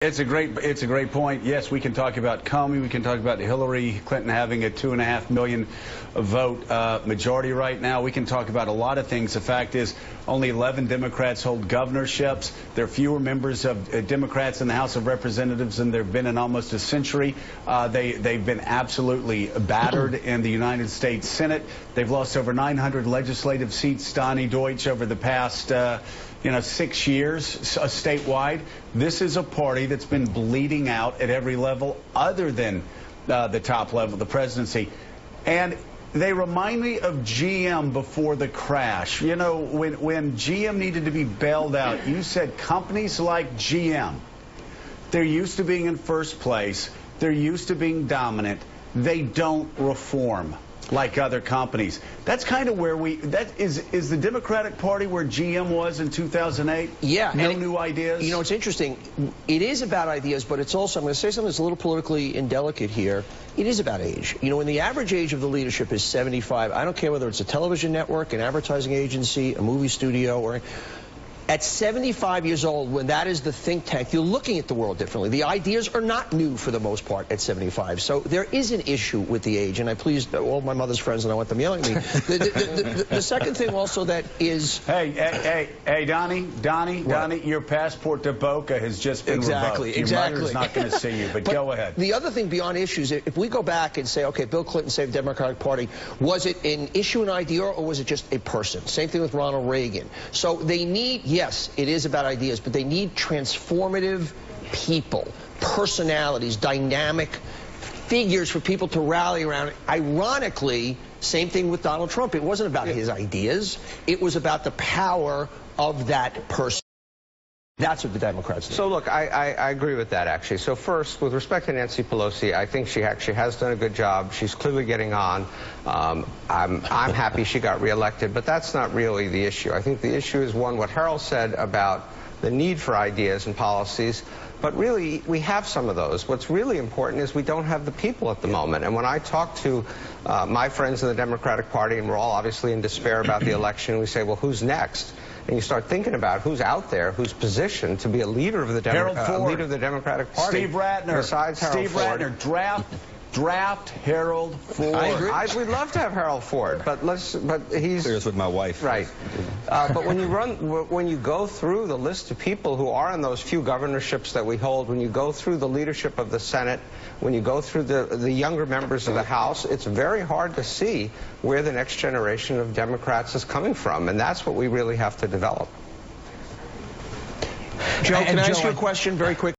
It's a great point. Yes, we can talk about Comey. We can talk about Hillary Clinton having a 2.5 million vote majority right now. We can talk about a lot of things. The fact is, only 11 Democrats hold governorships. There are fewer members of Democrats in the House of Representatives than there have been in almost a century. They've been absolutely battered in the United States Senate. They've lost over 900 legislative seats, Donnie Deutsch, over the past 6 years statewide. This is a party that's been bleeding out at every level other than the top level, the presidency. And they remind me of GM before the crash. You know, when GM needed to be bailed out, you said companies like GM, they're used to being in first place. They're used to being dominant. They don't reform like other companies. That's kind of where that is the Democratic Party where GM was in 2008? Yeah. No new ideas? You know, it's interesting. It is about ideas, but it's also, I'm going to say something that's a little politically indelicate here. It is about age. You know, when the average age of the leadership is 75, I don't care whether it's a television network, an advertising agency, a movie studio, or at 75 years old, when that is the think tank, you're looking at the world differently. The ideas are not new for the most part at 75. So there is an issue with the age, and I pleased all my mother's friends, and I want them yelling at me. The second thing also that is... Hey, Donnie, your passport to Boca has just been revoked. Your mother's not going to see you, but go ahead. The other thing beyond issues, if we go back and say, okay, Bill Clinton saved the Democratic Party, was it an issue, an idea, or was it just a person? Same thing with Ronald Reagan. So they need... Yes, it is about ideas, but they need transformative people, personalities, dynamic figures for people to rally around. Ironically, same thing with Donald Trump. It wasn't about his ideas. It was about the power of that person. That's what the Democrats do. So look, I agree with that, actually. So first, with respect to Nancy Pelosi, I think she actually has done a good job. She's clearly getting on. I'm happy she got reelected, but that's not really the issue. I think the issue is, one, what Harold said about the need for ideas and policies, but really, we have some of those. What's really important is we don't have the people at the moment. And when I talk to my friends in the Democratic Party, and we're all obviously in despair about the election, we say, well, who's next? And you start thinking about who's out there, who's positioned to be a leader of the Democratic Party. Steve Ratner. Besides Harold Ford. Ratner, draft Harold Ford. I agree. We'd love to have Harold Ford, but he's... Here's with my wife. Right. But when you go through the list of people who are in those few governorships that we hold, when you go through the leadership of the Senate, when you go through the younger members of the House, it's very hard to see where the next generation of Democrats is coming from, and that's what we really have to develop. Joe, can I ask you a question very quick?